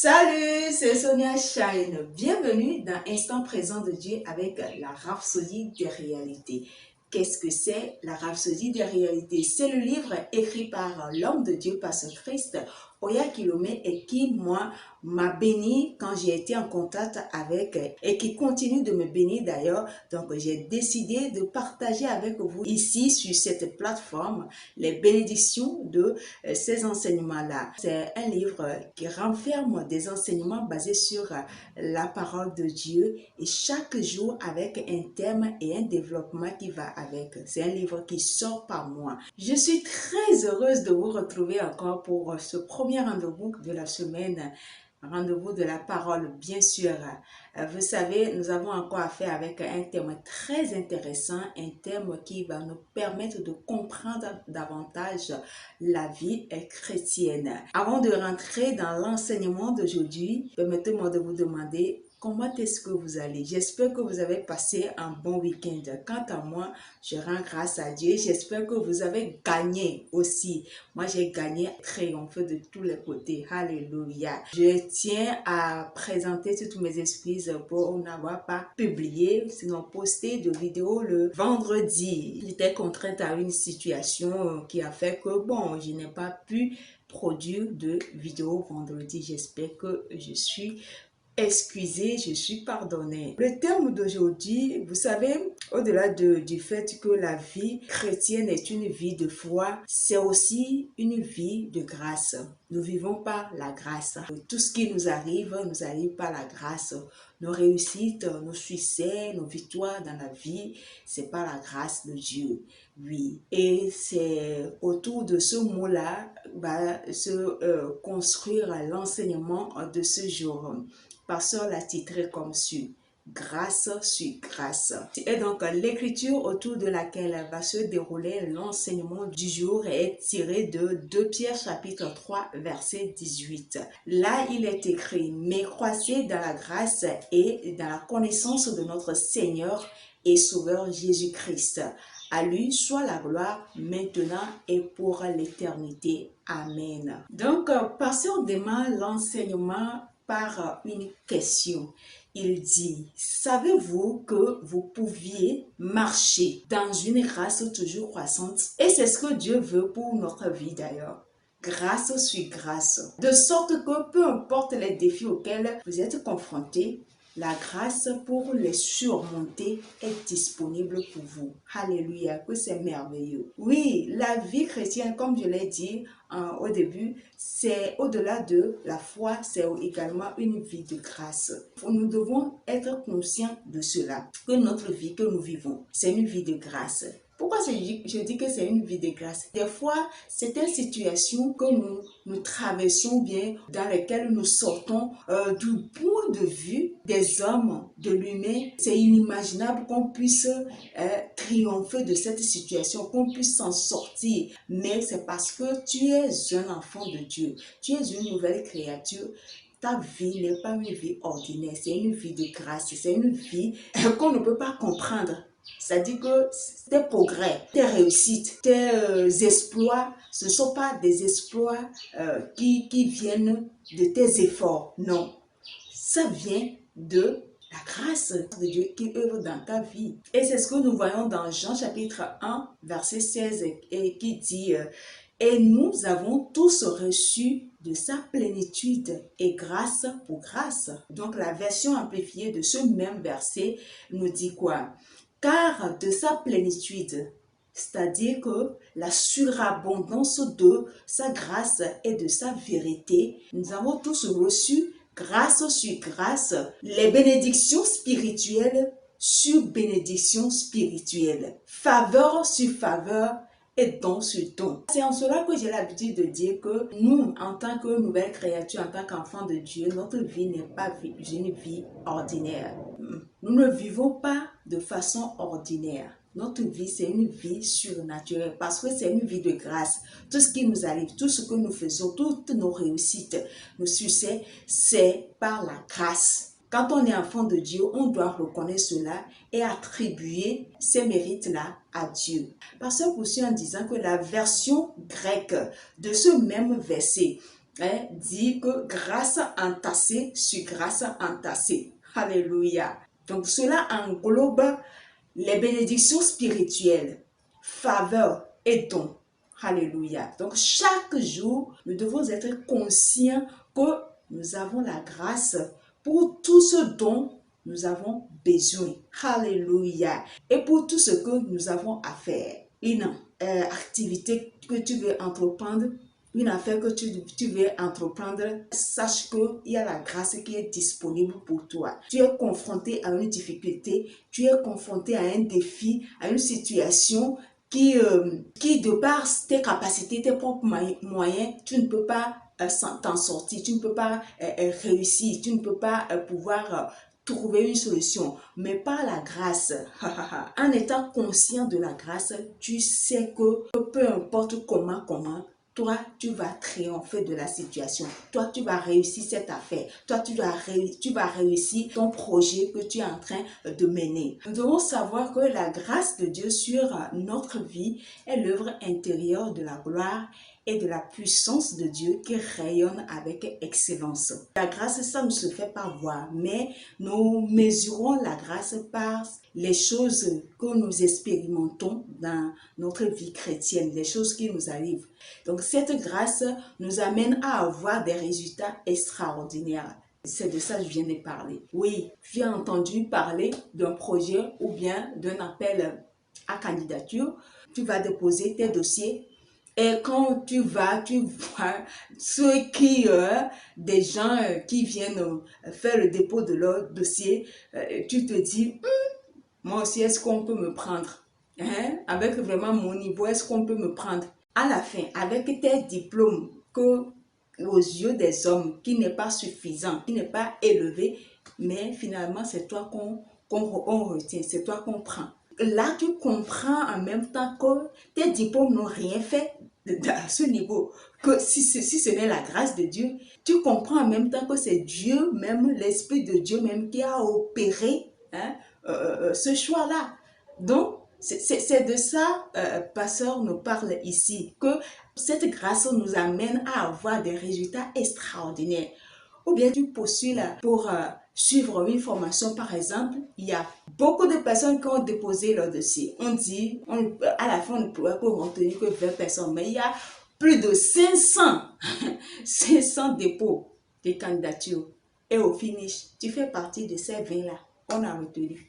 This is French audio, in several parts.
Salut, c'est Sonia Shine. Bienvenue dans Instant présent de Dieu avec la Rhapsodie des réalités. Qu'est-ce que c'est la Rhapsodie des réalités? C'est le livre écrit par l'homme de Dieu, par ce Christ, Oya Kilome, et qui, moi, m'a béni quand j'ai été en contact avec et qui continue de me bénir d'ailleurs. Donc, j'ai décidé de partager avec vous ici sur cette plateforme les bénédictions de ces enseignements-là. C'est un livre qui renferme des enseignements basés sur la parole de Dieu et chaque jour avec un thème et un développement qui va avec. C'est un livre qui sort par mois. Je suis très heureuse de vous retrouver encore pour ce premier rendez-vous de la semaine. Rendez-vous de la parole, bien sûr. Vous savez, nous avons encore affaire avec un thème très intéressant, un thème qui va nous permettre de comprendre davantage la vie chrétienne. Avant de rentrer dans l'enseignement d'aujourd'hui, permettez-moi de vous demander comment est-ce que vous allez. J'espère que vous avez passé un bon week-end. Quant à moi, je rends grâce à Dieu. J'espère que vous avez gagné aussi. Moi, j'ai gagné, triomphé de tous les côtés. Alléluia. Je tiens à présenter toutes mes excuses pour n'avoir pas publié, sinon posté de vidéo le vendredi. J'étais contrainte à une situation qui a fait que, bon, je n'ai pas pu produire de vidéo vendredi. J'espère que je suis excusez, je suis pardonnée. Le thème d'aujourd'hui, vous savez, au-delà du fait que la vie chrétienne est une vie de foi, c'est aussi une vie de grâce. Nous vivons par la grâce. Tout ce qui nous arrive par la grâce. Nos réussites, nos succès, nos victoires dans la vie, c'est par la grâce de Dieu. Oui. Et c'est autour de ce mot-là se construire l'enseignement de ce jour. Pasteur l'a titré comme suit: grâce sur grâce. Et donc l'écriture autour de laquelle va se dérouler l'enseignement du jour est tirée de 2 Pierre chapitre 3 verset 18. Là il est écrit: mais croissez dans la grâce et dans la connaissance de notre Seigneur et Sauveur Jésus-Christ. À lui soit la gloire maintenant et pour l'éternité. Amen. Donc pasteur démarre l'enseignement par une question. Il dit: savez-vous que vous pouviez marcher dans une grâce toujours croissante? Et c'est ce que Dieu veut pour notre vie d'ailleurs. Grâce sur grâce. De sorte que peu importe les défis auxquels vous êtes confrontés, la grâce pour les surmonter est disponible pour vous. Alléluia, que c'est merveilleux. Oui, la vie chrétienne, comme je l'ai dit au début, c'est au-delà de la foi, c'est également une vie de grâce. Nous devons être conscients de cela, que notre vie que nous vivons, c'est une vie de grâce. Pourquoi je dis que c'est une vie de grâce? Des fois, certaines situations que nous traversons bien, dans lesquelles nous sortons du point de vue des hommes, de l'humain, c'est inimaginable qu'on puisse triompher de cette situation, qu'on puisse s'en sortir. Mais c'est parce que tu es un enfant de Dieu, tu es une nouvelle créature. Ta vie n'est pas une vie ordinaire, c'est une vie de grâce, c'est une vie qu'on ne peut pas comprendre. C'est-à-dire que tes progrès, tes réussites, tes exploits, ce ne sont pas des exploits qui viennent de tes efforts. Non, ça vient de la grâce de Dieu qui œuvre dans ta vie. Et c'est ce que nous voyons dans Jean chapitre 1, verset 16, et qui dit et nous avons tous reçu de sa plénitude et grâce pour grâce. Donc la version amplifiée de ce même verset nous dit quoi? Car de sa plénitude, c'est-à-dire que la surabondance de sa grâce et de sa vérité, nous avons tous reçu grâce sur grâce, les bénédictions spirituelles sur bénédictions spirituelles, faveur sur faveur et don sur don. C'est en cela que j'ai l'habitude de dire que nous, en tant que nouvelle créature, en tant qu'enfants de Dieu, notre vie n'est pas une vie ordinaire. Nous ne vivons pas de façon ordinaire. Notre vie, c'est une vie surnaturelle parce que c'est une vie de grâce. Tout ce qui nous arrive, tout ce que nous faisons, toutes nos réussites, nos succès, c'est par la grâce. Quand on est enfant de Dieu, on doit reconnaître cela et attribuer ces mérites-là à Dieu. Parce que aussi en disant que la version grecque de ce même verset dit que grâce entassée sur grâce entassée. Alléluia. Donc cela englobe les bénédictions spirituelles, faveurs et dons. Alléluia. Donc chaque jour, nous devons être conscients que nous avons la grâce pour tout ce dont nous avons besoin. Alléluia. Et pour tout ce que nous avons à faire. Une activité que tu veux entreprendre, une affaire que tu veux entreprendre, sache qu'il y a la grâce qui est disponible pour toi. Tu es confronté à une difficulté, tu es confronté à un défi, à une situation qui de par tes capacités, tes propres moyens, tu ne peux pas t'en sortir, tu ne peux pas réussir, tu ne peux pas pouvoir trouver une solution, mais par la grâce, en étant conscient de la grâce, tu sais que peu importe comment, toi, tu vas triompher de la situation. Toi, tu vas réussir cette affaire. Toi, tu vas réussir ton projet que tu es en train de mener. Nous devons savoir que la grâce de Dieu sur notre vie est l'œuvre intérieure de la gloire et de la puissance de Dieu qui rayonne avec excellence. La grâce, ça ne se fait pas voir, mais nous mesurons la grâce par les choses que nous expérimentons dans notre vie chrétienne, les choses qui nous arrivent. Donc cette grâce nous amène à avoir des résultats extraordinaires. C'est de ça que je viens de parler. Oui, tu as entendu parler d'un projet ou bien d'un appel à candidature. Tu vas déposer tes dossiers. Et quand tu vois ceux qui, des gens qui viennent faire le dépôt de leur dossier, tu te dis, moi aussi, est-ce qu'on peut me prendre? Avec vraiment mon niveau, est-ce qu'on peut me prendre? À la fin, avec tes diplômes que aux yeux des hommes, qui n'est pas suffisant, qui n'est pas élevé, mais finalement, c'est toi qu'on retient, c'est toi qu'on prend. Là, tu comprends en même temps que tes diplômes n'ont rien fait à ce niveau, que si ce n'est la grâce de Dieu, tu comprends en même temps que c'est Dieu même, l'Esprit de Dieu même qui a opéré ce choix-là. Donc, c'est de ça, Pasteur nous parle ici, que cette grâce nous amène à avoir des résultats extraordinaires. Ou bien tu postules pour suivre une formation, par exemple, il y a beaucoup de personnes qui ont déposé leur dossier. On dit, à la fin, on ne pourrait pas retenir que 20 personnes, mais il y a plus de 500 dépôts de candidatures. Et au finish, tu fais partie de ces 20-là qu'on a retenus.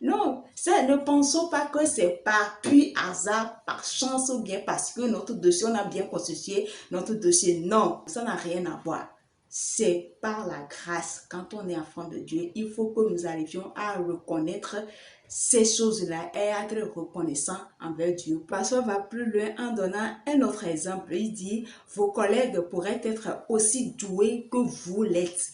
Non, ne pensons pas que c'est par pur hasard, par chance ou bien parce que notre dossier, on a bien constitué notre dossier. Non, ça n'a rien à voir. C'est par la grâce. Quand on est enfant de Dieu, il faut que nous arrivions à reconnaître ces choses-là et à être reconnaissant envers Dieu. Pasteur va plus loin en donnant un autre exemple. Il dit, vos collègues pourraient être aussi doués que vous l'êtes,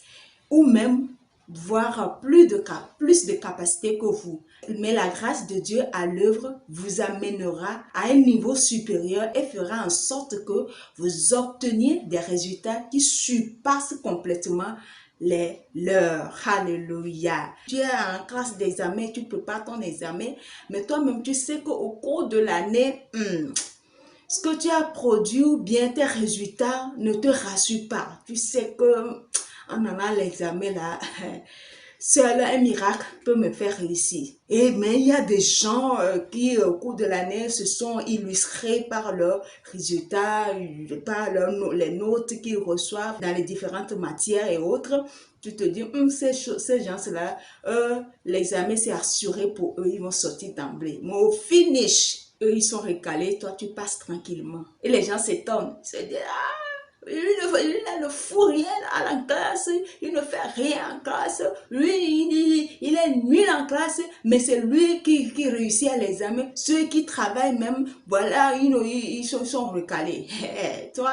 ou même voire plus de capacités que vous. Mais la grâce de Dieu à l'œuvre vous amènera à un niveau supérieur et fera en sorte que vous obteniez des résultats qui surpassent complètement les leurs. Alléluia. Tu es en classe d'examen, tu prépares ton examen, mais toi-même tu sais qu'au cours de l'année, ce que tu as produit ou bien tes résultats ne te rassurent pas. Tu sais que en allant à l'examen là, seul un miracle peut me faire réussir. Mais il y a des gens qui au cours de l'année se sont illustrés par leurs résultats, par les notes qu'ils reçoivent dans les différentes matières et autres. Tu te dis, ces gens-là, l'examen c'est assuré pour eux, ils vont sortir d'emblée. Mais au finish, eux ils sont recalés, toi tu passes tranquillement. Et les gens s'étonnent, ils se disent, lui, il ne fout rien à la classe, il ne fait rien en classe, lui, il est nul en classe, mais c'est lui qui réussit à l'examen. Ceux qui travaillent même, voilà, ils sont recalés. Toi,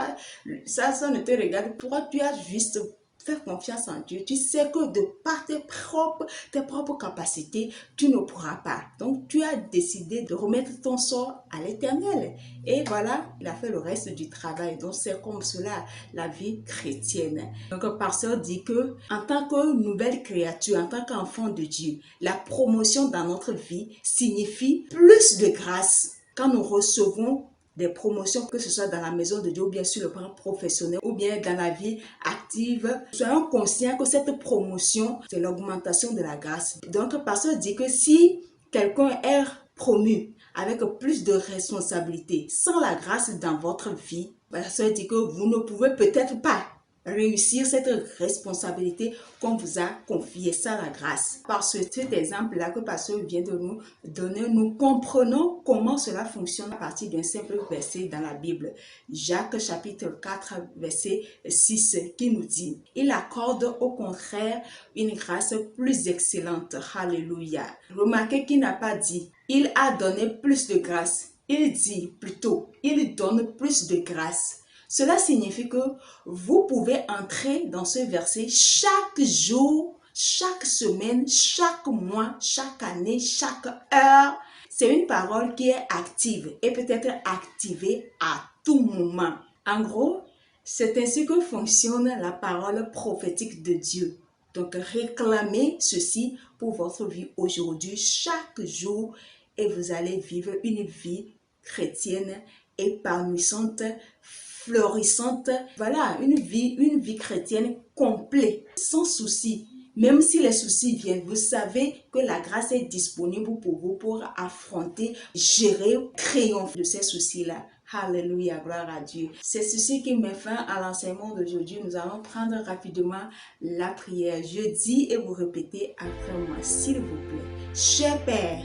ça ne te regarde. Toi, tu as juste fait confiance en Dieu. Tu sais que de par tes propres capacités, tu ne pourras pas. Donc, tu as décidé de remettre ton sort à l'Éternel. Et voilà, il a fait le reste du travail. Donc, c'est comme cela la vie chrétienne. Donc, le pasteur dit que, en tant que nouvelle créature, en tant qu'enfant de Dieu, la promotion dans notre vie signifie plus de grâce quand nous recevons des promotions, que ce soit dans la maison de Dieu ou bien sur le plan professionnel ou bien dans la vie active, soyons conscients que cette promotion, c'est l'augmentation de la grâce. Donc, le pasteur dit que si quelqu'un est promu avec plus de responsabilités, sans la grâce dans votre vie, le pasteur dit que vous ne pouvez peut-être pas réussir cette responsabilité qu'on vous a confiée sans la grâce. Par cet exemple-là que le pasteur vient de nous donner, nous comprenons comment cela fonctionne à partir d'un simple verset dans la Bible. Jacques chapitre 4 verset 6 qui nous dit « Il accorde au contraire une grâce plus excellente. » Alléluia. Remarquez qu'il n'a pas dit « Il a donné plus de grâce ». Il dit plutôt « Il donne plus de grâce ». Cela signifie que vous pouvez entrer dans ce verset chaque jour, chaque semaine, chaque mois, chaque année, chaque heure. C'est une parole qui est active et peut être activée à tout moment. En gros, c'est ainsi que fonctionne la parole prophétique de Dieu. Donc, réclamez ceci pour votre vie aujourd'hui, chaque jour, et vous allez vivre une vie chrétienne épanouissante, florissante. Voilà, une vie chrétienne complète, sans souci. Même si les soucis viennent, vous savez que la grâce est disponible pour vous pour affronter, gérer, triompher de ces soucis-là. Alléluia, gloire à Dieu. C'est ceci qui met fin à l'enseignement d'aujourd'hui. Nous allons prendre rapidement la prière. Je dis et vous répétez après moi, s'il vous plaît. Cher Père,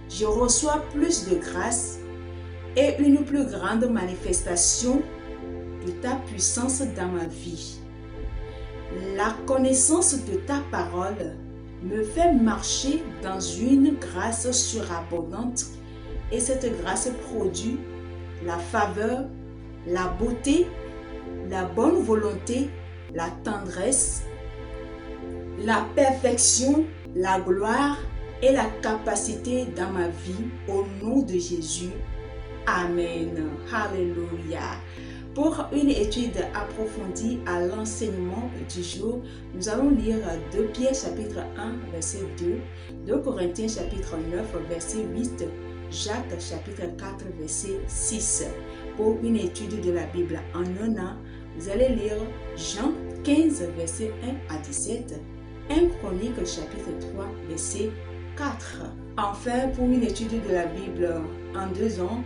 je reçois plus de grâce et une plus grande manifestation de ta puissance dans ma vie. La connaissance de ta parole me fait marcher dans une grâce surabondante et cette grâce produit la faveur, la beauté, la bonne volonté, la tendresse, la perfection, la gloire et la capacité dans ma vie au nom de Jésus. Amen. Alléluia. Pour une étude approfondie à l'enseignement du jour, nous allons lire 2 Pierre chapitre 1 verset 2, 2 Corinthiens chapitre 9 verset 8, Jacques chapitre 4 verset 6. Pour une étude de la Bible en un an, vous allez lire Jean 15 verset 1 à 17, 1 Chronique chapitre 3 verset 4. Enfin, pour une étude de la Bible en 2 ans,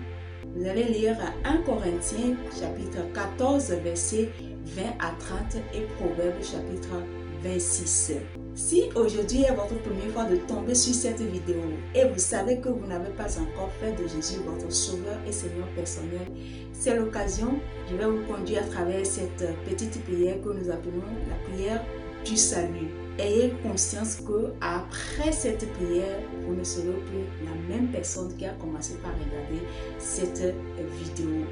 vous allez lire 1 Corinthiens chapitre 14 verset 20 à 30 et Proverbes chapitre 26. Si aujourd'hui est votre première fois de tomber sur cette vidéo et vous savez que vous n'avez pas encore fait de Jésus votre sauveur et Seigneur personnel, c'est l'occasion. Je vais vous conduire à travers cette petite prière que nous appelons la prière du salut. Ayez conscience que après cette prière, vous ne serez plus la même personne qui a commencé par regarder cette vidéo.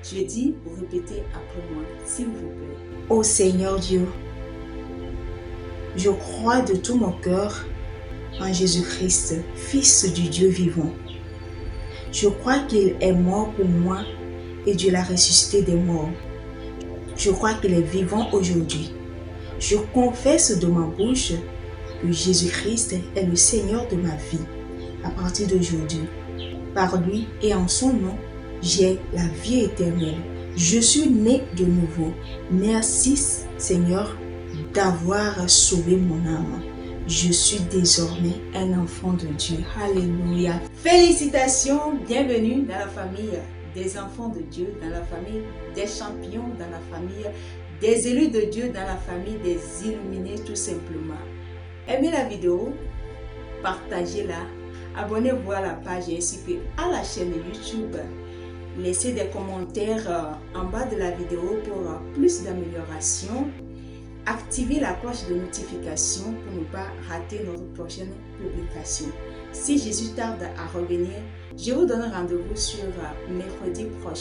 Je dis, vous répétez après moi, s'il vous plaît. Ô Seigneur Dieu, je crois de tout mon cœur en Jésus-Christ, Fils du Dieu vivant. Je crois qu'il est mort pour moi et Dieu l'a ressuscité des morts. Je crois qu'il est vivant aujourd'hui. Je confesse de ma bouche que Jésus-Christ est le Seigneur de ma vie. À partir d'aujourd'hui, par lui et en son nom, j'ai la vie éternelle. Je suis né de nouveau. Merci Seigneur d'avoir sauvé mon âme. Je suis désormais un enfant de Dieu. Alléluia. Félicitations, bienvenue dans la famille des enfants de Dieu, dans la famille des champions, dans la famille des élus de Dieu, dans la famille des illuminés tout simplement. Aimez la vidéo, partagez-la, abonnez-vous à la page ainsi qu'à la chaîne YouTube. Laissez des commentaires en bas de la vidéo pour plus d'amélioration. Activez la cloche de notification pour ne pas rater notre prochaine publication. Si Jésus tarde à revenir, je vous donne rendez-vous sur mercredi prochain.